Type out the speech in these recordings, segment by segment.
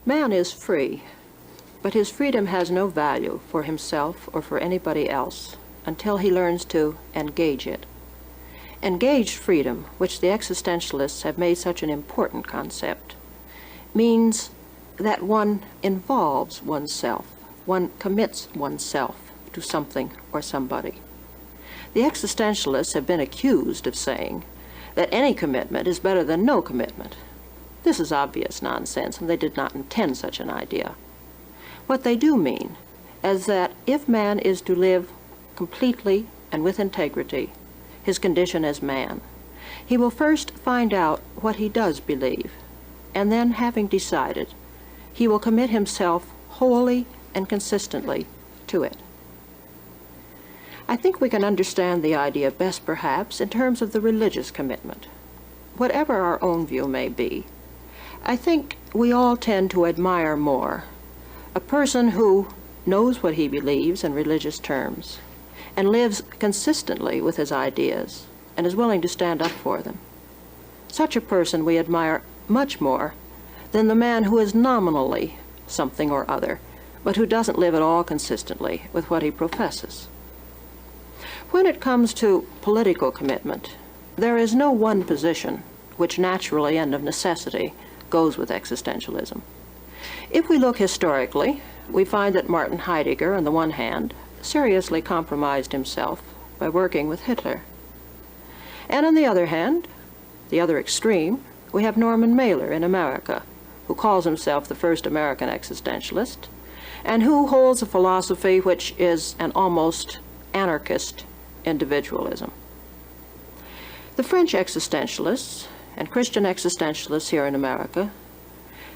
Man is free, but his freedom has no value for himself or for anybody else until he learns to engage it. Engaged freedom, which the existentialists have made such an important concept, means that one involves oneself, one commits oneself to something or somebody. The existentialists have been accused of saying that any commitment is better than no commitment. This is obvious nonsense, and they did not intend such an idea. What they do mean is that if man is to live completely and with integrity his condition as man, he will first find out what he does believe, and then, having decided, he will commit himself wholly and consistently to it. I think we can understand the idea best, perhaps, in terms of the religious commitment. Whatever our own view may be, I think we all tend to admire more a person who knows what he believes in religious terms and lives consistently with his ideas and is willing to stand up for them. Such a person we admire much more than the man who is nominally something or other, but who doesn't live at all consistently with what he professes. When it comes to political commitment, there is no one position which naturally and of necessity goes with existentialism. If we look historically, we find that Martin Heidegger, on the one hand, seriously compromised himself by working with Hitler. And on the other hand, the other extreme, we have Norman Mailer in America, who calls himself the first American existentialist, and who holds a philosophy which is an almost anarchist individualism. The French existentialists and Christian existentialists here in America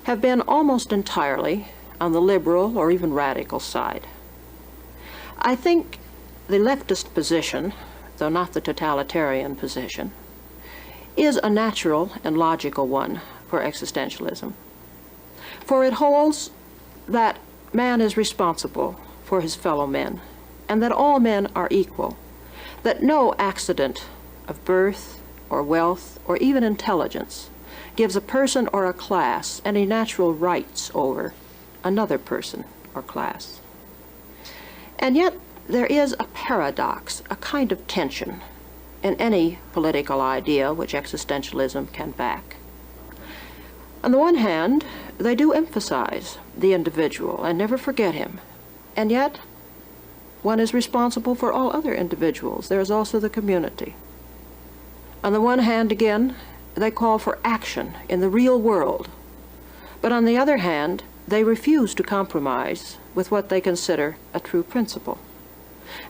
have been almost entirely on the liberal or even radical side. I think the leftist position, though not the totalitarian position, is a natural and logical one for existentialism. For it holds that man is responsible for his fellow men, and that all men are equal, that no accident of birth or wealth or even intelligence gives a person or a class any natural rights over another person or class. And yet there is a paradox, a kind of tension in any political idea which existentialism can back. On the one hand, they do emphasize the individual and never forget him, and yet one is responsible for all other individuals. There is also the community. On the one hand, again, they call for action in the real world, but on the other hand, they refuse to compromise with what they consider a true principle.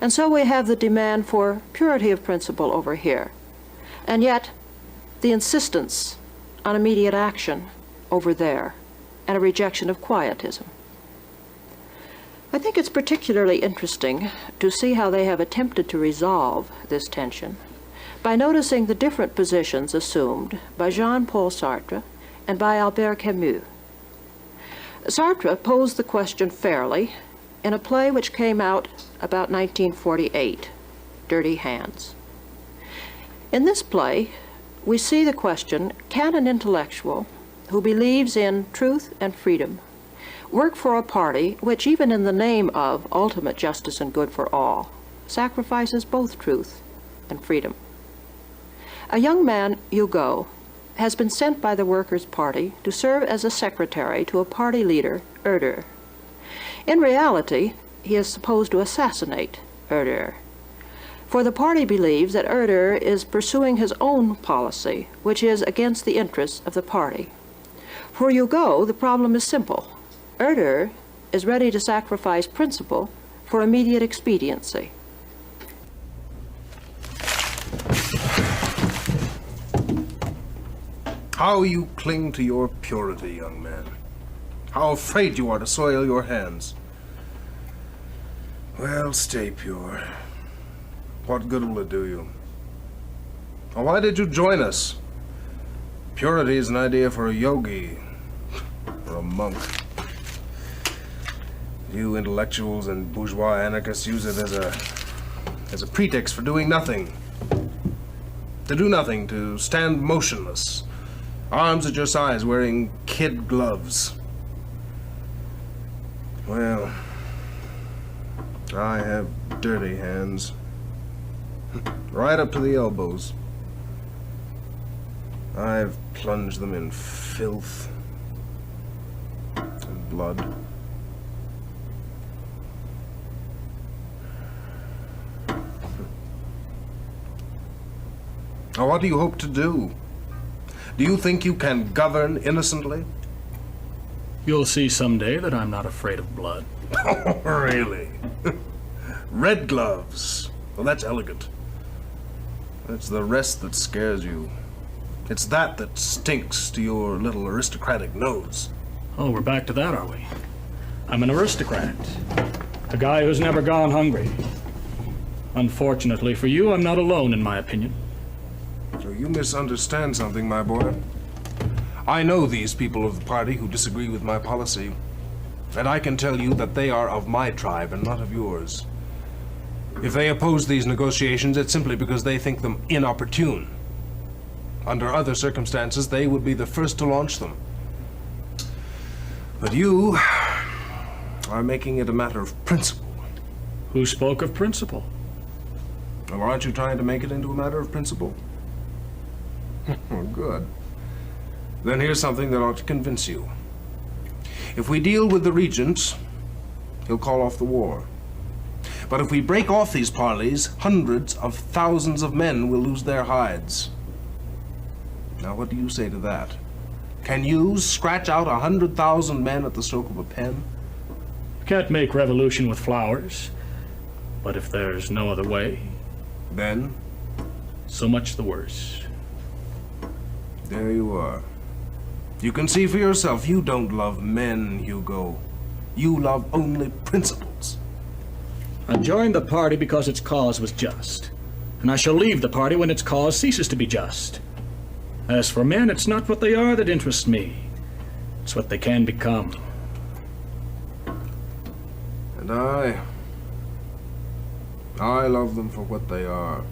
And so we have the demand for purity of principle over here, and yet the insistence on immediate action over there, and a rejection of quietism. I think it's particularly interesting to see how they have attempted to resolve this tension by noticing the different positions assumed by Jean-Paul Sartre and by Albert Camus. Sartre posed the question fairly in a play which came out about 1948, Dirty Hands. In this play, we see the question, can an intellectual who believes in truth and freedom work for a party which, even in the name of ultimate justice and good for all, sacrifices both truth and freedom? A young man, Hugo, has been sent by the Workers' Party to serve as a secretary to a party leader, Herder. In reality, he is supposed to assassinate Herder. For the party believes that Herder is pursuing his own policy, which is against the interests of the party. For Hugo, the problem is simple. Herder is ready to sacrifice principle for immediate expediency. How you cling to your purity, young man. How afraid you are to soil your hands. Well, stay pure. What good will it do you? Or why did you join us? Purity is an idea for a yogi or a monk. You intellectuals and bourgeois anarchists use it as a pretext for doing nothing. To do nothing, to stand motionless, arms at your sides, wearing kid gloves. Well, I have dirty hands, right up to the elbows. I've plunged them in filth and blood. Now, what do you hope to do? Do you think you can govern innocently? You'll see someday that I'm not afraid of blood. Oh, really? Red gloves. Well, that's elegant. It's the rest that scares you. It's that stinks to your little aristocratic nose. Oh, we're back to that, are we? I'm an aristocrat. A guy who's never gone hungry. Unfortunately for you, I'm not alone in my opinion. So you misunderstand something, my boy. I know these people of the party who disagree with my policy, and I can tell you that they are of my tribe and not of yours. If they oppose these negotiations, it's simply because they think them inopportune. Under other circumstances, they would be the first to launch them. But you are making it a matter of principle. Who spoke of principle? Or aren't you trying to make it into a matter of principle? Good. Then here's something that ought to convince you. If we deal with the regent, he'll call off the war. But if we break off these parleys, hundreds of thousands of men will lose their hides. Now, what do you say to that? Can you scratch out 100,000 men at the stroke of a pen? You can't make revolution with flowers. But if there's no other way, then? So much the worse. There you are. You can see for yourself, you don't love men, Hugo. You love only principles. I joined the party because its cause was just. And I shall leave the party when its cause ceases to be just. As for men, it's not what they are that interests me. It's what they can become. And I love them for what they are.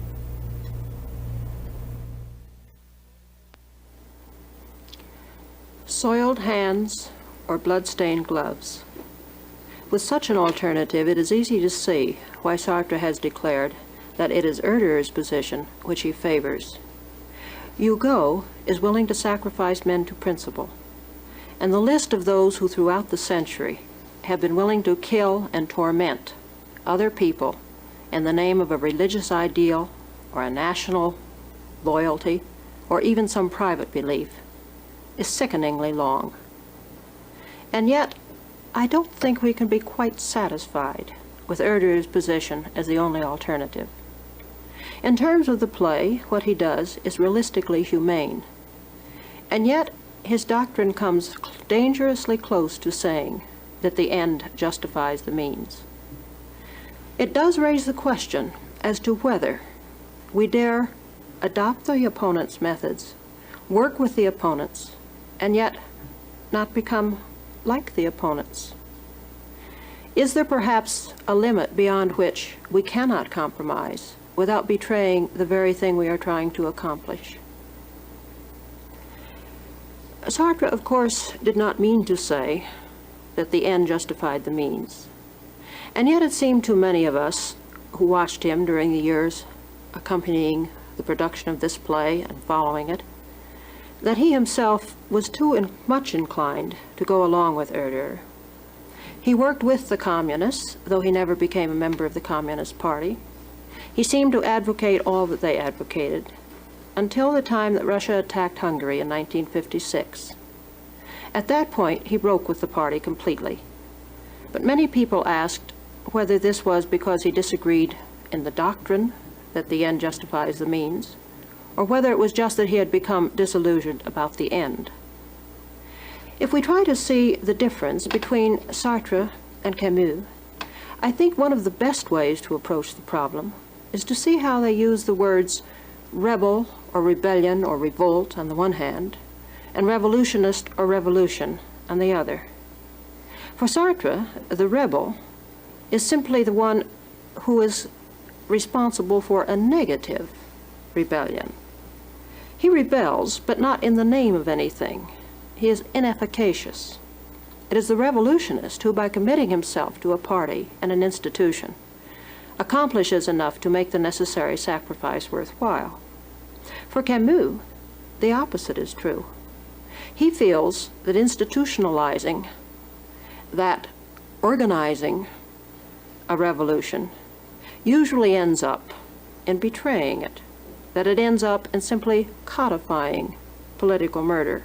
Soiled hands or blood-stained gloves. With such an alternative, it is easy to see why Sartre has declared that it is Herder's position which he favors. Hugo is willing to sacrifice men to principle, and the list of those who throughout the century have been willing to kill and torment other people in the name of a religious ideal or a national loyalty or even some private belief is sickeningly long. And yet, I don't think we can be quite satisfied with Herder's position as the only alternative. In terms of the play, what he does is realistically humane, and yet his doctrine comes dangerously close to saying that the end justifies the means. It does raise the question as to whether we dare adopt the opponent's methods, work with the opponents, and yet not become like the opponents. Is there perhaps a limit beyond which we cannot compromise without betraying the very thing we are trying to accomplish? Sartre, of course, did not mean to say that the end justified the means. And yet it seemed to many of us who watched him during the years accompanying the production of this play and following it, that he himself was too much inclined to go along with Herder. He worked with the communists, though he never became a member of the Communist Party. He seemed to advocate all that they advocated, until the time that Russia attacked Hungary in 1956. At that point, he broke with the party completely. But many people asked whether this was because he disagreed in the doctrine that the end justifies the means, or whether it was just that he had become disillusioned about the end. If we try to see the difference between Sartre and Camus, I think one of the best ways to approach the problem is to see how they use the words rebel or rebellion or revolt on the one hand, and revolutionist or revolution on the other. For Sartre, the rebel is simply the one who is responsible for a negative rebellion. He rebels, but not in the name of anything. He is inefficacious. It is the revolutionist who, by committing himself to a party and an institution, accomplishes enough to make the necessary sacrifice worthwhile. For Camus, the opposite is true. He feels that institutionalizing, that organizing a revolution, usually ends up in betraying it, that it ends up in simply codifying political murder.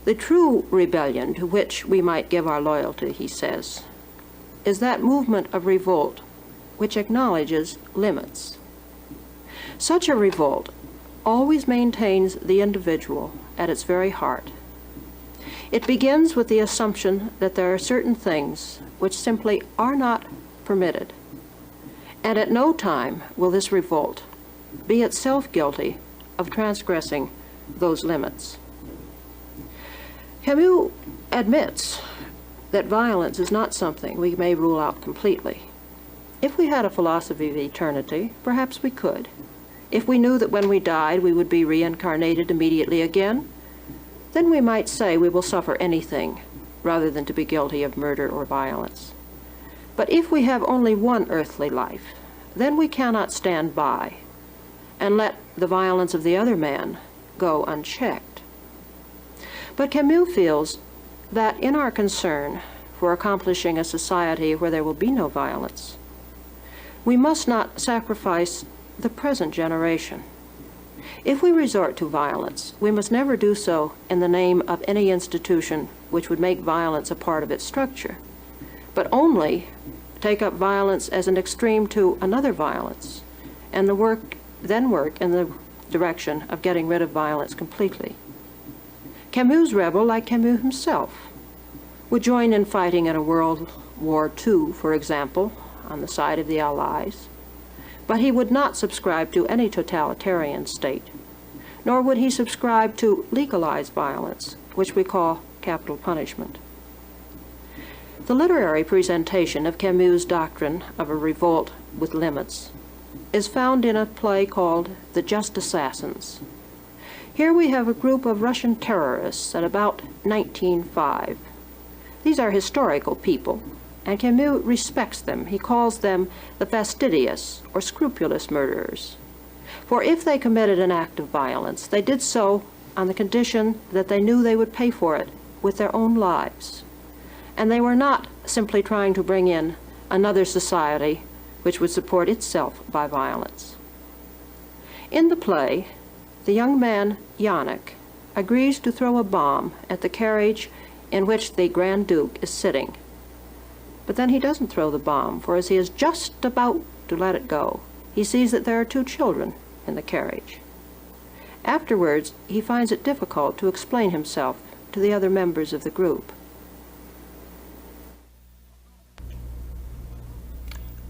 The true rebellion to which we might give our loyalty, he says, is that movement of revolt which acknowledges limits. Such a revolt always maintains the individual at its very heart. It begins with the assumption that there are certain things which simply are not permitted, and at no time will this revolt be itself guilty of transgressing those limits. Camus admits that violence is not something we may rule out completely. If we had a philosophy of eternity, perhaps we could. If we knew that when we died we would be reincarnated immediately again, then we might say we will suffer anything rather than to be guilty of murder or violence. But if we have only one earthly life, then we cannot stand by and let the violence of the other man go unchecked. But Camus feels that in our concern for accomplishing a society where there will be no violence, we must not sacrifice the present generation. If we resort to violence, we must never do so in the name of any institution which would make violence a part of its structure, but only take up violence as an extreme to another violence, and then work in the direction of getting rid of violence completely. Camus' rebel, like Camus himself, would join in fighting in a World War II, for example, on the side of the Allies, but he would not subscribe to any totalitarian state, nor would he subscribe to legalized violence, which we call capital punishment. The literary presentation of Camus' doctrine of a revolt with limits is found in a play called The Just Assassins. Here we have a group of Russian terrorists at about 1905. These are historical people, and Camus respects them. He calls them the fastidious or scrupulous murderers. For if they committed an act of violence, they did so on the condition that they knew they would pay for it with their own lives. And they were not simply trying to bring in another society which would support itself by violence. In the play, the young man, Yannick, agrees to throw a bomb at the carriage in which the Grand Duke is sitting. But then he doesn't throw the bomb, for as he is just about to let it go, he sees that there are 2 children in the carriage. Afterwards, he finds it difficult to explain himself to the other members of the group.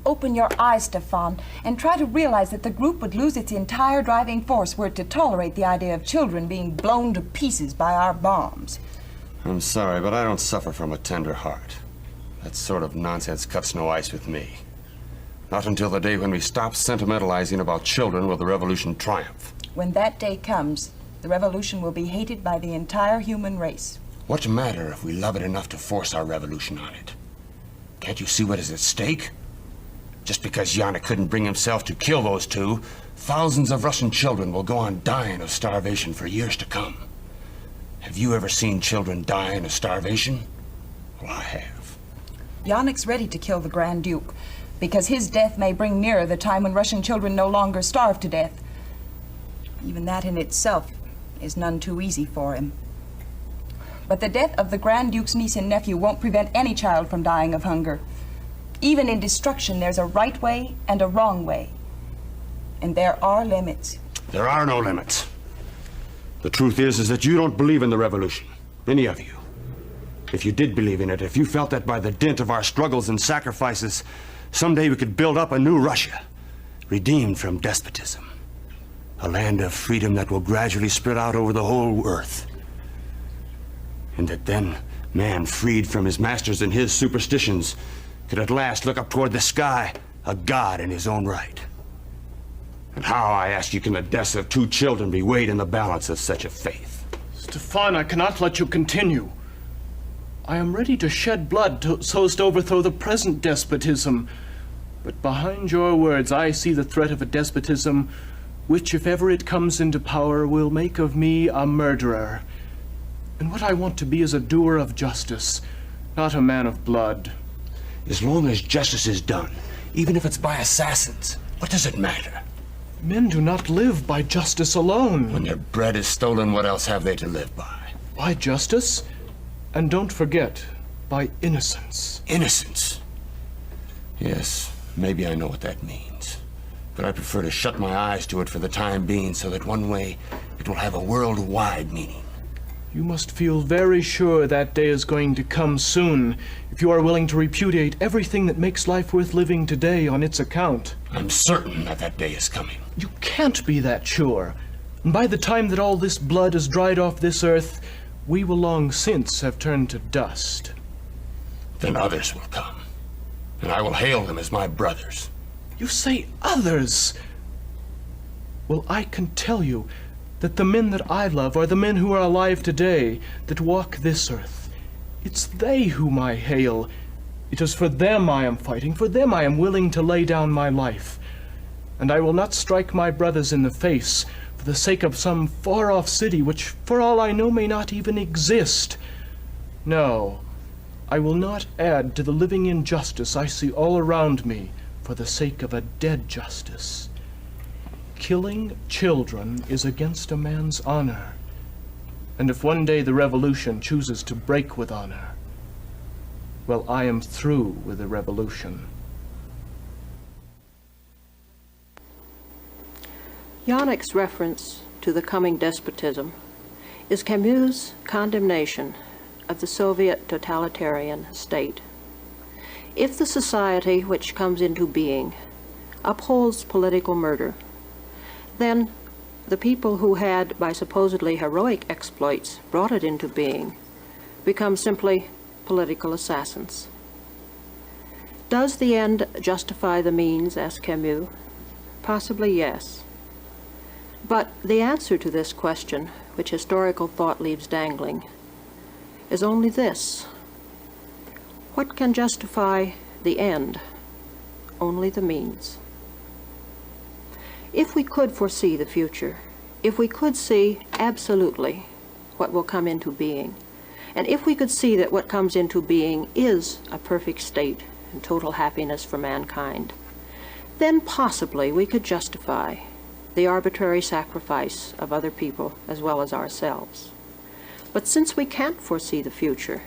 Open your eyes, Stefan, and try to realize that the group would lose its entire driving force were it to tolerate the idea of children being blown to pieces by our bombs. I'm sorry, but I don't suffer from a tender heart. That sort of nonsense cuts no ice with me. Not until the day when we stop sentimentalizing about children will the revolution triumph. When that day comes, the revolution will be hated by the entire human race. What matter if we love it enough to force our revolution on it? Can't you see what is at stake? Just because Yannick couldn't bring himself to kill those 2, thousands of Russian children will go on dying of starvation for years to come. Have you ever seen children dying of starvation? Well, I have. Yannick's ready to kill the Grand Duke, because his death may bring nearer the time when Russian children no longer starve to death. Even that in itself is none too easy for him. But the death of the Grand Duke's niece and nephew won't prevent any child from dying of hunger. Even in destruction, there's a right way and a wrong way. And there are limits. There are no limits. The truth is that you don't believe in the revolution. Any of you. If you did believe in it, if you felt that by the dint of our struggles and sacrifices, someday we could build up a new Russia, redeemed from despotism. A land of freedom that will gradually spread out over the whole earth. And that then, man, freed from his masters and his superstitions, could at last look up toward the sky, a god in his own right. And how, I ask you, can the deaths of 2 children be weighed in the balance of such a faith? Stefan, I cannot let you continue. I am ready to shed blood so as to overthrow the present despotism. But behind your words, I see the threat of a despotism which, if ever it comes into power, will make of me a murderer. And what I want to be is a doer of justice, not a man of blood. As long as justice is done, even if it's by assassins, what does it matter? Men do not live by justice alone. When their bread is stolen, what else have they to live by? By justice, and don't forget, by innocence. Innocence? Yes, maybe I know what that means. But I prefer to shut my eyes to it for the time being so that one way it will have a worldwide meaning. You must feel very sure that day is going to come soon if you are willing to repudiate everything that makes life worth living today on its account. I'm certain that that day is coming. You can't be that sure. And by the time that all this blood is dried off this earth, we will long since have turned to dust. Then others will come, and I will hail them as my brothers. You say others? Well, I can tell you that the men that I love are the men who are alive today, that walk this earth. It's they whom I hail. It is for them I am fighting. For them I am willing to lay down my life. And I will not strike my brothers in the face for the sake of some far-off city which, for all I know, may not even exist. No, I will not add to the living injustice I see all around me for the sake of a dead justice. Killing children is against a man's honor. And if one day the revolution chooses to break with honor, well, I am through with the revolution. Yannick's reference to the coming despotism is Camus' condemnation of the Soviet totalitarian state. If the society which comes into being upholds political murder, then the people who had, by supposedly heroic exploits, brought it into being, become simply political assassins. Does the end justify the means, asked Camus? Possibly yes. But the answer to this question, which historical thought leaves dangling, is only this. What can justify the end? Only the means. If we could foresee the future, if we could see absolutely what will come into being, and if we could see that what comes into being is a perfect state and total happiness for mankind, then possibly we could justify the arbitrary sacrifice of other people as well as ourselves. But since we can't foresee the future,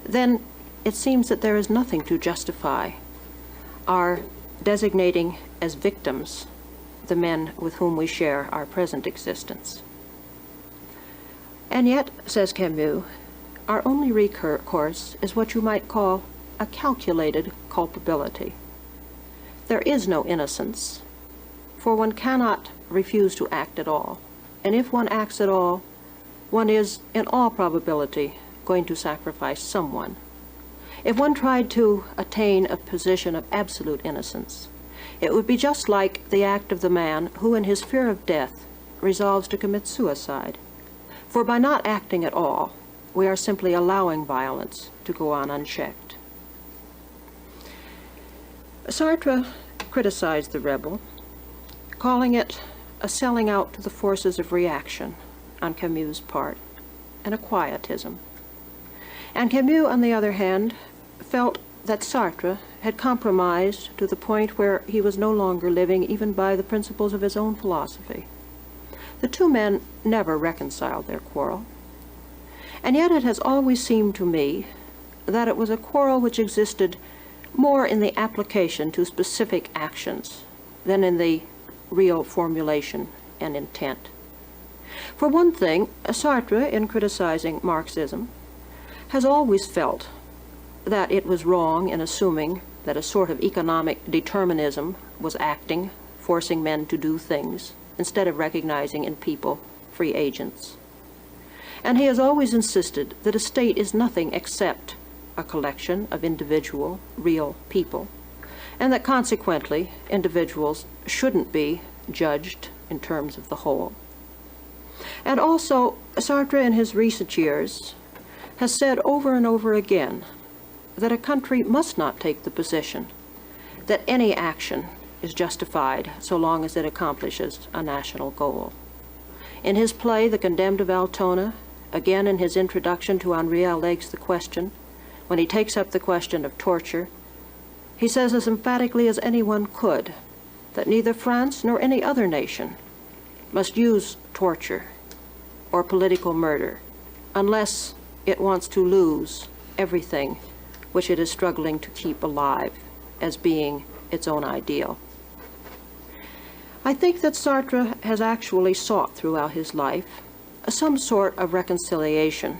then it seems that there is nothing to justify our designating as victims the men with whom we share our present existence. And yet, says Camus, our only recourse is what you might call a calculated culpability. There is no innocence, for one cannot refuse to act at all. And if one acts at all, one is, in all probability, going to sacrifice someone. If one tried to attain a position of absolute innocence, it would be just like the act of the man who, in his fear of death, resolves to commit suicide. For by not acting at all, we are simply allowing violence to go on unchecked. Sartre criticized the rebel, calling it a selling out to the forces of reaction on Camus' part, and a quietism. And Camus, on the other hand, felt that Sartre, had compromised to the point where he was no longer living even by the principles of his own philosophy. The two men never reconciled their quarrel, and yet it has always seemed to me that it was a quarrel which existed more in the application to specific actions than in the real formulation and intent. For one thing, Sartre, in criticizing Marxism, has always felt that it was wrong in assuming that a sort of economic determinism was acting, forcing men to do things, instead of recognizing in people free agents. And he has always insisted that a state is nothing except a collection of individual, real people, and that consequently individuals shouldn't be judged in terms of the whole. And also, Sartre in his recent years has said over and over again that a country must not take the position that any action is justified so long as it accomplishes a national goal. In his play, The Condemned of Altona, again in his introduction to Henri Alleg's The Question, when he takes up the question of torture, he says as emphatically as anyone could that neither France nor any other nation must use torture or political murder unless it wants to lose everything which it is struggling to keep alive as being its own ideal. I think that Sartre has actually sought throughout his life some sort of reconciliation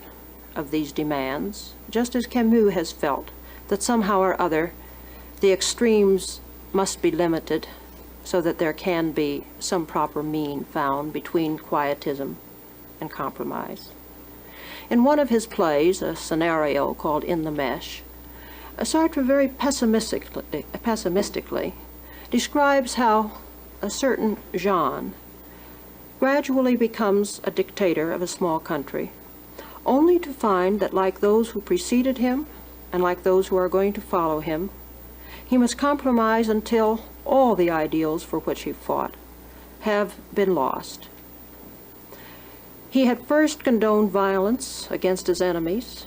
of these demands, just as Camus has felt that somehow or other the extremes must be limited so that there can be some proper mean found between quietism and compromise. In one of his plays, a scenario called In the Mesh, Sartre very pessimistically describes how a certain Jean gradually becomes a dictator of a small country, only to find that like those who preceded him and like those who are going to follow him, he must compromise until all the ideals for which he fought have been lost. He had first condoned violence against his enemies,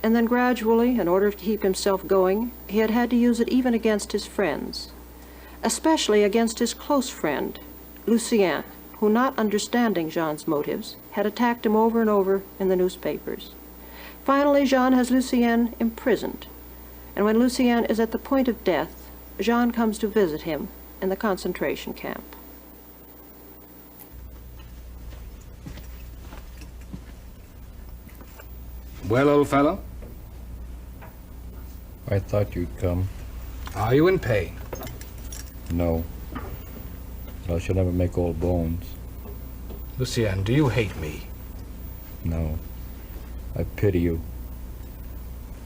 and then gradually, in order to keep himself going, he had had to use it even against his friends, especially against his close friend, Lucien, who, not understanding Jean's motives, had attacked him over and over in the newspapers. Finally, Jean has Lucien imprisoned, and when Lucien is at the point of death, Jean comes to visit him in the concentration camp. Well, old fellow? I thought you'd come. Are you in pain? No. I shall never make old bones. Lucien, do you hate me? No. I pity you.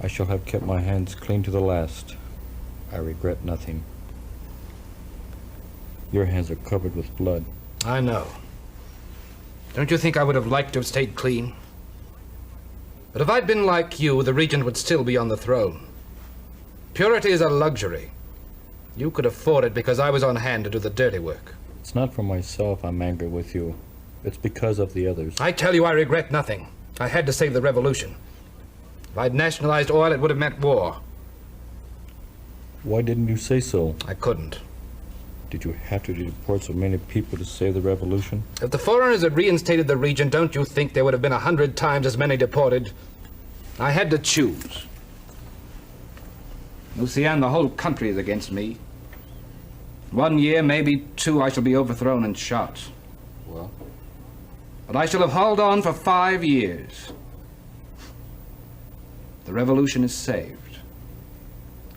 I shall have kept my hands clean to the last. I regret nothing. Your hands are covered with blood. I know. Don't you think I would have liked to have stayed clean? But if I'd been like you, the regent would still be on the throne. Purity is a luxury. You could afford it because I was on hand to do the dirty work. It's not for myself I'm angry with you. It's because of the others. I tell you, I regret nothing. I had to save the revolution. If I'd nationalized oil, it would have meant war. Why didn't you say so? I couldn't. Did you have to deport so many people to save the revolution? If the foreigners had reinstated the regent, don't you think there would have been 100 times as many deported? I had to choose. Lucien, the whole country is against me. 1 year, maybe 2, I shall be overthrown and shot. Well? But I shall have hauled on for 5 years. The revolution is saved.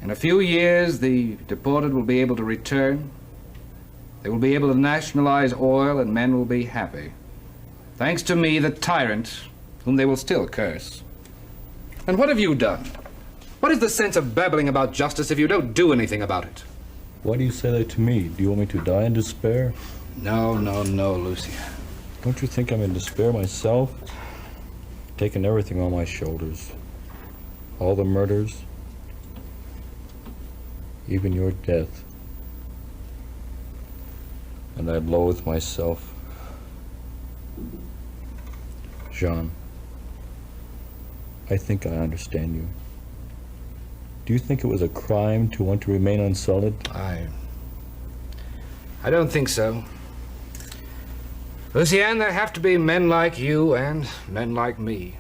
In a few years, the deported will be able to return. They will be able to nationalize oil, and men will be happy. Thanks to me, the tyrant, whom they will still curse. And what have you done? What is the sense of babbling about justice if you don't do anything about it? Why do you say that to me? Do you want me to die in despair? No, Lucien. Don't you think I'm in despair myself? Taking everything on my shoulders. All the murders. Even your death. And I loathe myself. Jean, I think I understand you. Do you think it was a crime to want to remain unsullied? I don't think so. Lucienne, there have to be men like you and men like me.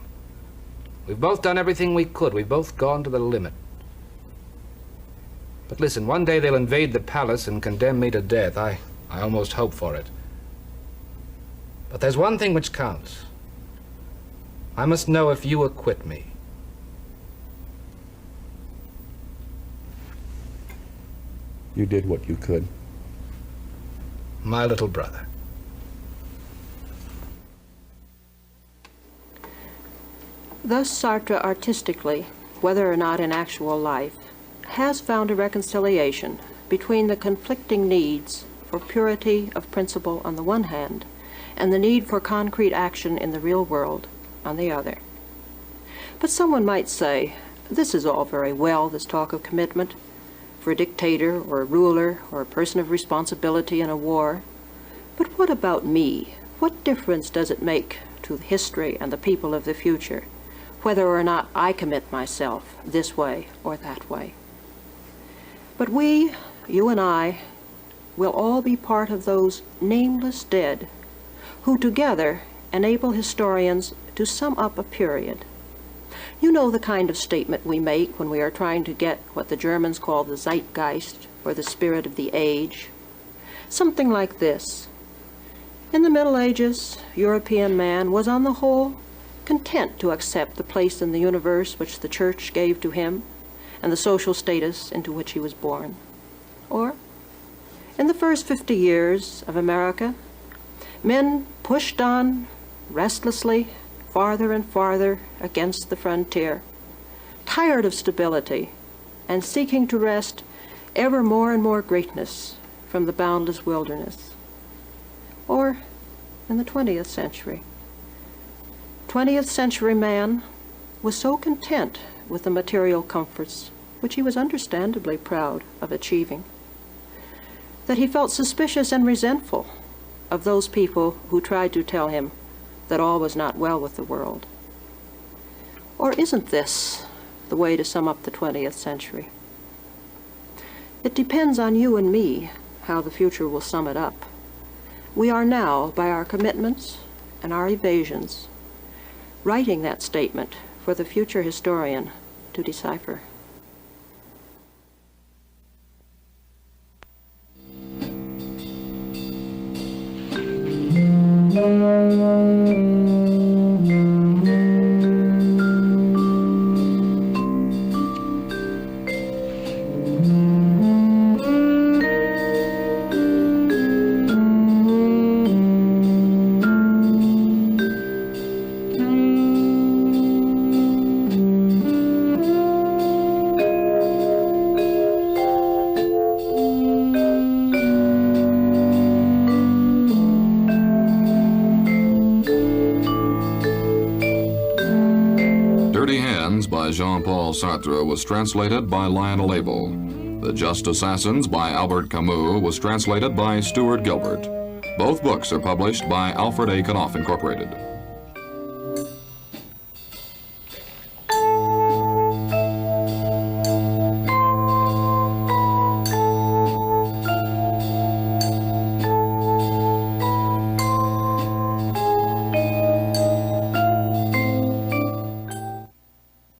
We've both done everything we could. We've both gone to the limit. But listen, one day they'll invade the palace and condemn me to death. I almost hope for it. But there's one thing which counts. I must know if you acquit me. You did what you could. My little brother. Thus Sartre artistically, whether or not in actual life, has found a reconciliation between the conflicting needs for purity of principle on the one hand and the need for concrete action in the real world on the other. But someone might say, this is all very well, this talk of commitment, for a dictator or a ruler or a person of responsibility in a war. But what about me? What difference does it make to history and the people of the future, whether or not I commit myself this way or that way? But we, you and I, will all be part of those nameless dead who together enable historians to sum up a period. You know the kind of statement we make when we are trying to get what the Germans call the zeitgeist, or the spirit of the age. Something like this. In the Middle Ages, European man was on the whole content to accept the place in the universe which the church gave to him and the social status into which he was born. Or, in the first 50 years of America, men pushed on restlessly farther and farther against the frontier, tired of stability and seeking to wrest ever more and more greatness from the boundless wilderness. Or in the 20th century. 20th century man was so content with the material comforts, which he was understandably proud of achieving, that he felt suspicious and resentful of those people who tried to tell him that all was not well with the world. Or isn't this the way to sum up the 20th century? It depends on you and me how the future will sum it up. We are now, by our commitments and our evasions, writing that statement for the future historian to decipher. By Jean-Paul Sartre was translated by Lionel Abel. The Just Assassins by Albert Camus was translated by Stuart Gilbert. Both books are published by Alfred A. Knopf Incorporated.